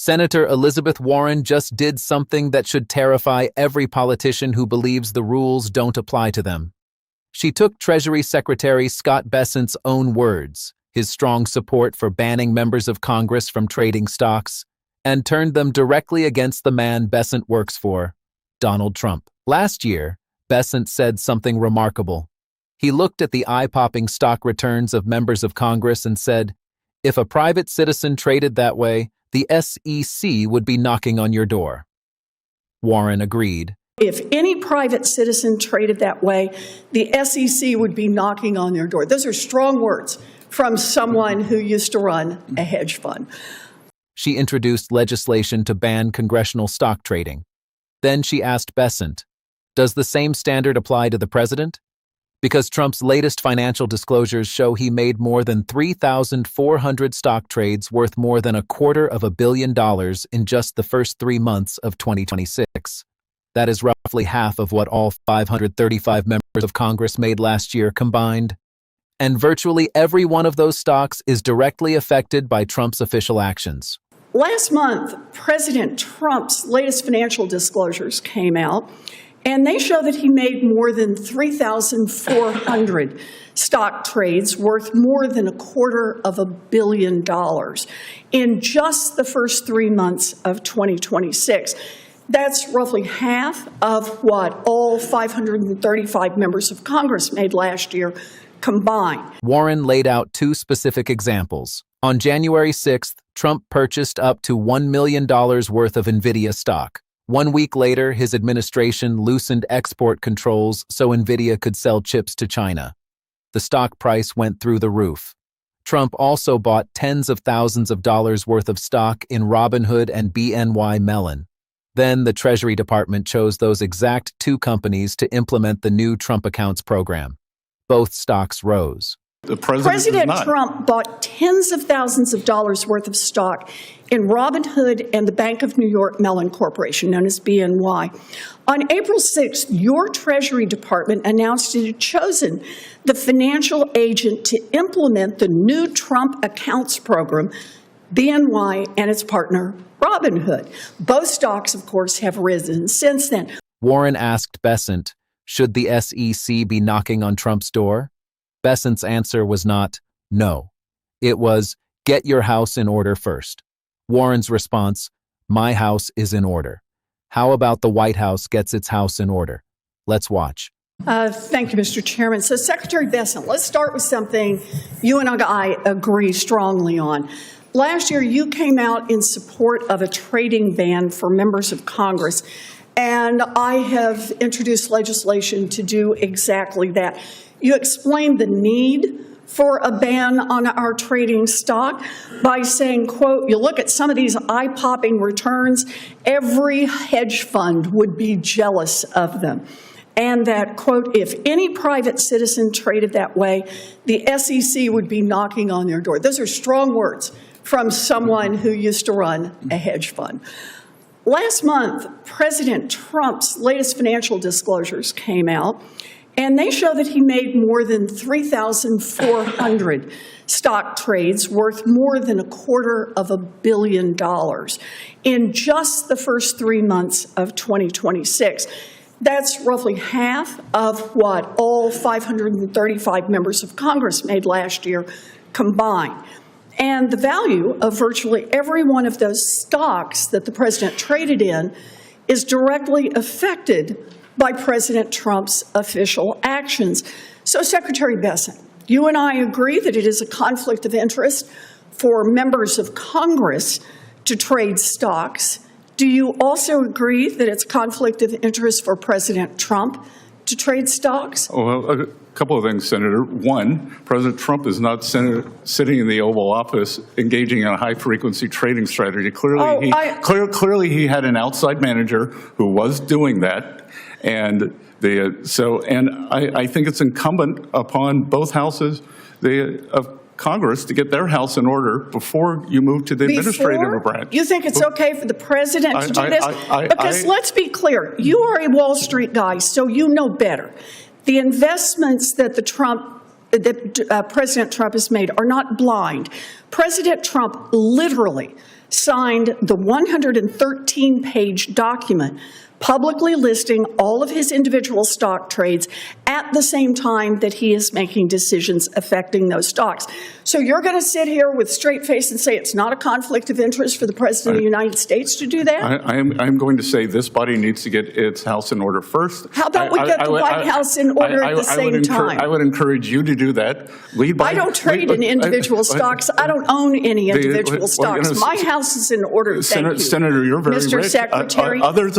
Senator Elizabeth Warren just did something that should terrify every politician who believes the rules don't apply to them. She took Treasury Secretary Scott Bessent's own words, his strong support for banning members of Congress from trading stocks, and turned them directly against the man Bessent works for, Donald Trump. Last year, Bessent said something remarkable. He looked at the eye-popping stock returns of members of Congress and said, "If a private citizen traded that way, the SEC would be knocking on your door." Warren agreed. If any private citizen traded that way, the SEC would be knocking on their door. Those are strong words from someone who used to run a hedge fund. She introduced legislation to ban congressional stock trading. Then she asked Bessent, "Does the same standard apply to the president?" Because Trump's latest financial disclosures show he made more than 3,400 stock trades worth more than $250 million in just the first 3 months of 2026. That is roughly half of what all 535 members of Congress made last year combined. And virtually every one of those stocks is directly affected by Trump's official actions. Last month, President Trump's latest financial disclosures came out, and they show that he made more than 3,400 stock trades worth more than $250 million in just the first 3 months of 2026. That's roughly half of what all 535 members of Congress made last year combined. Warren laid out 2 specific examples. On January 6th, Trump purchased up to $1 million worth of NVIDIA stock. 1 week later, his administration loosened export controls so NVIDIA could sell chips to China. The stock price went through the roof. Trump also bought tens of thousands of dollars worth of stock in Robinhood and BNY Mellon. Then the Treasury Department chose those exact 2 companies to implement the new Trump Accounts program. Both stocks rose. President Trump bought tens of thousands of dollars worth of stock in Robinhood and the Bank of New York Mellon Corporation, known as BNY. On April 6th, your Treasury Department announced it had chosen the financial agent to implement the new Trump Accounts program, BNY and its partner, Robinhood. Both stocks, of course, have risen since then. Warren asked Bessent, should the SEC be knocking on Trump's door? Bessent's answer was not, no. It was, get your house in order first. Warren's response, my house is in order. How about the White House gets its house in order? Let's watch. Thank you, Mr. Chairman. So, Secretary Bessent, let's start with something you and I agree strongly on. Last year, you came out in support of a trading ban for members of Congress, and I have introduced legislation to do exactly that. You explained the need for a ban on our trading stock by saying, quote, you look at some of these eye-popping returns, every hedge fund would be jealous of them. And that, quote, if any private citizen traded that way, the SEC would be knocking on their door. Those are strong words from someone who used to run a hedge fund. Last month, President Trump's latest financial disclosures came out, and they show that he made more than 3,400 stock trades worth more than $250 million in just the first 3 months of 2026. That's roughly half of what all 535 members of Congress made last year combined. And the value of virtually every one of those stocks that the president traded in is directly affected by President Trump's official actions. So, Secretary Bessent, you and I agree that it is a conflict of interest for members of Congress to trade stocks. Do you also agree that it's a conflict of interest for President Trump to trade stocks? Well, a couple of things, Senator. One, President Trump is not sitting in the Oval Office engaging in a high-frequency trading strategy. Clearly, clearly he had an outside manager who was doing that. And I think it's incumbent upon both houses of Congress to get their house in order before you move to the administrative branch. You think it's okay for the president to do this? Because let's be clear, you are a Wall Street guy, so you know better. The investments that President Trump has made are not blind. President Trump literally signed the 113-page document publicly listing all of his individual stock trades at the same time that he is making decisions affecting those stocks. So you're going to sit here with straight face and say it's not a conflict of interest for the President of the United States to do that? I'm going to say this body needs to get its house in order first. How about we get the White House in order at the same time? I would encourage you to do that. I don't trade in individual stocks. I don't own any individual stocks. My house is in order. Thank you. Senator, you're very Mr. rich. Secretary. Others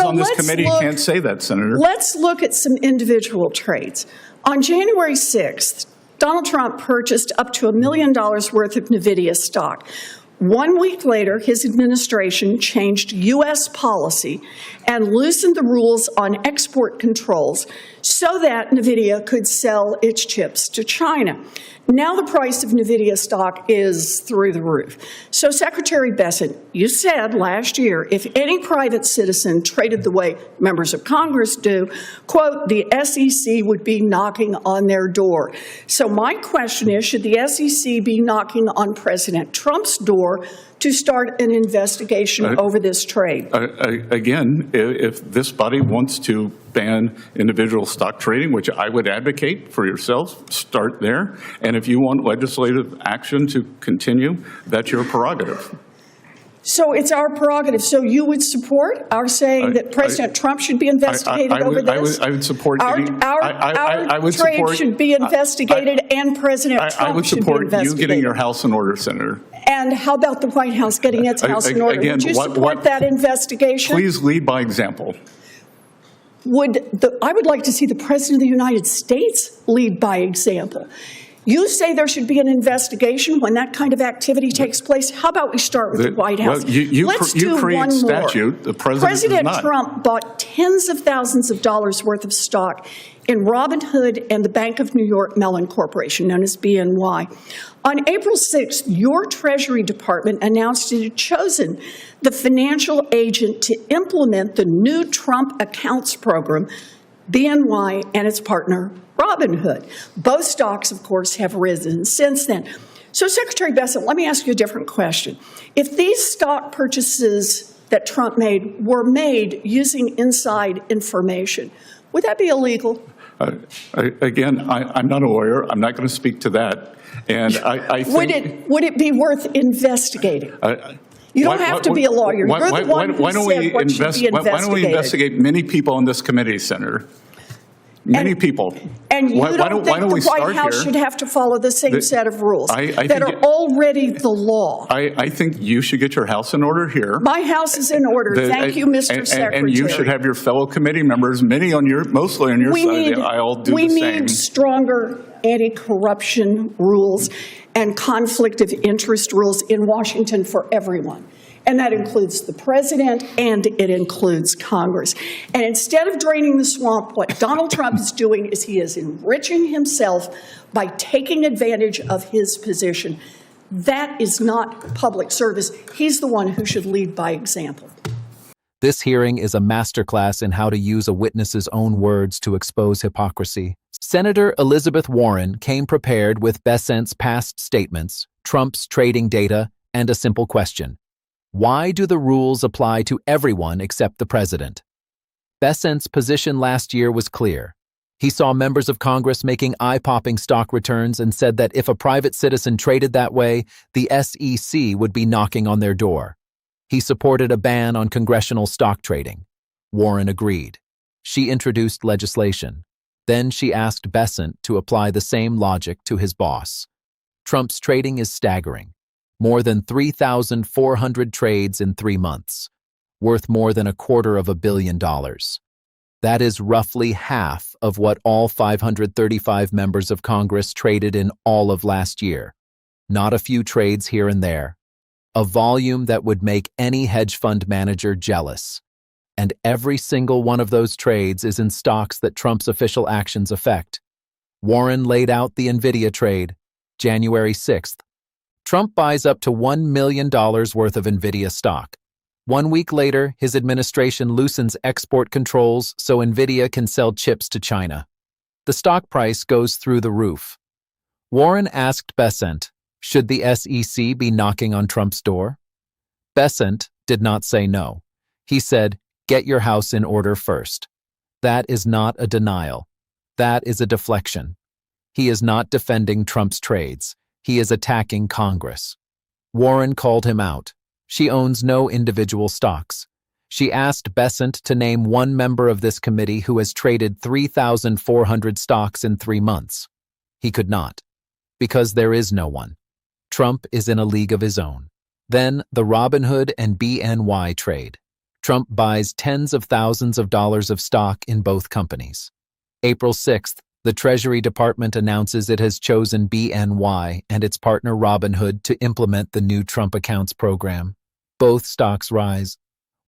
on this committee can't say that, Senator. Let's look at some individual trades. On January 6th, Donald Trump purchased up to $1 million worth of NVIDIA stock. 1 week later, his administration changed U.S. policy and loosened the rules on export controls so that NVIDIA could sell its chips to China. Now the price of NVIDIA stock is through the roof. So, Secretary Bessent, you said last year, if any private citizen traded the way members of Congress do, quote, the SEC would be knocking on their door. So my question is, should the SEC be knocking on President Trump's door to start an investigation over this trade? Again, if this body wants to ban individual stock trading, which I would advocate for yourselves, start there. And if you want legislative action to continue, that's your prerogative. So it's our prerogative. So you would support our saying that President Trump should be investigated over this? I would support our trade should be investigated and President Trump should be investigated. I would support you getting your house in order, Senator. And how about the White House getting its house in order? Again, would you support that investigation? Please lead by example. I would like to see the President of the United States lead by example. You say there should be an investigation when that kind of activity takes place. How about we start with the White House? Well, you create one statute. more. The President Trump bought tens of thousands of dollars worth of stock in Robinhood and the Bank of New York Mellon Corporation, known as BNY. On April 6th, your Treasury Department announced it had chosen the financial agent to implement the new Trump accounts program, BNY and its partner, Robinhood. Both stocks, of course, have risen since then. So, Secretary Bessent, let me ask you a different question. If these stock purchases that Trump made were made using inside information, would that be illegal? Again, I'm not a lawyer. I'm not going to speak to that. And I think, would it be worth investigating? You don't have to be a lawyer. You're the one who said what should be investigated. Why don't we investigate many people on this committee, Senator? Many people. And you don't think the White House should have to follow the same set of rules that are already the law? I think you should get your house in order here. My house is in order. Thank you, Mr. Secretary. And you should have your fellow committee members, mostly on your side of the aisle, do the same. We need stronger anti-corruption rules and conflict of interest rules in Washington for everyone. And that includes the president and it includes Congress. And instead of draining the swamp, what Donald Trump is doing is he is enriching himself by taking advantage of his position. That is not public service. He's the one who should lead by example. This hearing is a masterclass in how to use a witness's own words to expose hypocrisy. Senator Elizabeth Warren came prepared with Bessent's past statements, Trump's trading data, and a simple question. Why do the rules apply to everyone except the president? Bessent's position last year was clear. He saw members of Congress making eye-popping stock returns and said that if a private citizen traded that way, the SEC would be knocking on their door. He supported a ban on congressional stock trading. Warren agreed. She introduced legislation. Then she asked Bessent to apply the same logic to his boss. Trump's trading is staggering. More than 3,400 trades in 3 months, worth more than $250 million. That is roughly half of what all 535 members of Congress traded in all of last year. Not a few trades here and there. A volume that would make any hedge fund manager jealous. And every single one of those trades is in stocks that Trump's official actions affect. Warren laid out the NVIDIA trade, January 6th. Trump buys up to $1 million worth of NVIDIA stock. 1 week later, his administration loosens export controls so NVIDIA can sell chips to China. The stock price goes through the roof. Warren asked Bessent, should the SEC be knocking on Trump's door? Bessent did not say no. He said, "Get your house in order first." That is not a denial. That is a deflection. He is not defending Trump's trades. He is attacking Congress. Warren called him out. She owns no individual stocks. She asked Bessent to name one member of this committee who has traded 3,400 stocks in 3 months. He could not, because there is no one. Trump is in a league of his own. Then the Robinhood and BNY trade. Trump buys tens of thousands of dollars of stock in both companies. April 6th, the Treasury Department announces it has chosen BNY and its partner Robinhood to implement the new Trump accounts program. Both stocks rise.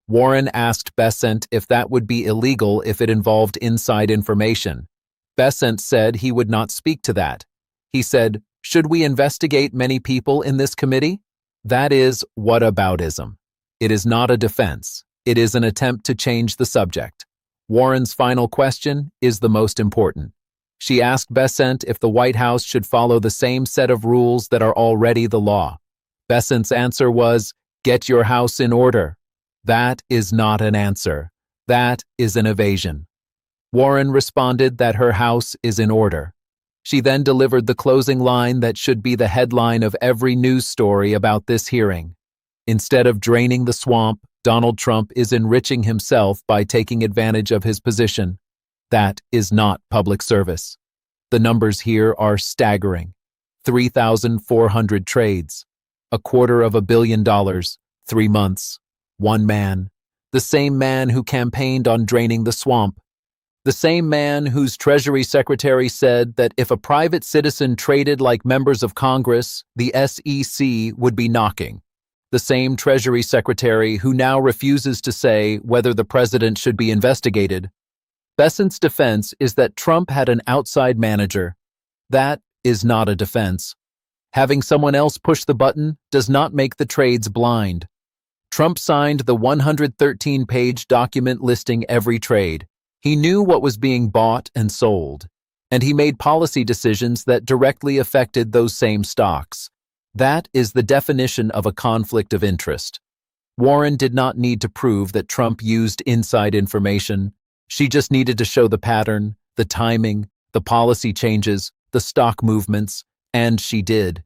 Warren asked Bessent if that would be illegal if it involved inside information. Bessent said he would not speak to that. He said, "Should we investigate many people in this committee?" That is whataboutism. It is not a defense. It is an attempt to change the subject. Warren's final question is the most important. She asked Bessent if the White House should follow the same set of rules that are already the law. Bessent's answer was, "Get your house in order." That is not an answer. That is an evasion. Warren responded that her house is in order. She then delivered the closing line that should be the headline of every news story about this hearing. Instead of draining the swamp, Donald Trump is enriching himself by taking advantage of his position. That is not public service. The numbers here are staggering. 3,400 trades, $250 million, 3 months, one man, the same man who campaigned on draining the swamp, the same man whose Treasury Secretary said that if a private citizen traded like members of Congress, the SEC would be knocking. The same Treasury Secretary who now refuses to say whether the president should be investigated. Bessent's defense is that Trump had an outside manager. That is not a defense. Having someone else push the button does not make the trades blind. Trump signed the 113-page document listing every trade. He knew what was being bought and sold, and he made policy decisions that directly affected those same stocks. That is the definition of a conflict of interest. Warren did not need to prove that Trump used inside information. She just needed to show the pattern, the timing, the policy changes, the stock movements, and she did.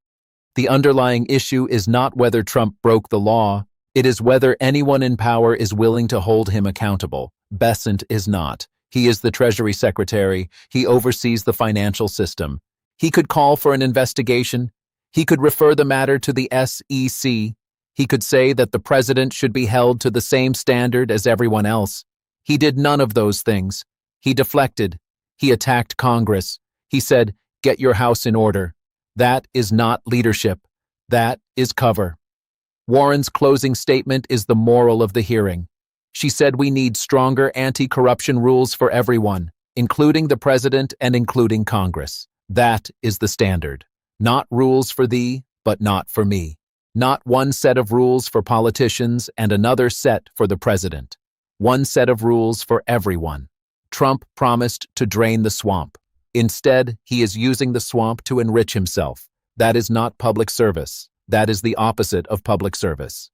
The underlying issue is not whether Trump broke the law. It is whether anyone in power is willing to hold him accountable. Bessent is not. He is the Treasury Secretary. He oversees the financial system. He could call for an investigation. He could refer the matter to the SEC. He could say that the president should be held to the same standard as everyone else. He did none of those things. He deflected. He attacked Congress. He said, "Get your house in order." That is not leadership. That is cover. Warren's closing statement is the moral of the hearing. She said we need stronger anti-corruption rules for everyone, including the president and including Congress. That is the standard. Not rules for thee, but not for me. Not one set of rules for politicians and another set for the president. One set of rules for everyone. Trump promised to drain the swamp. Instead, he is using the swamp to enrich himself. That is not public service. That is the opposite of public service.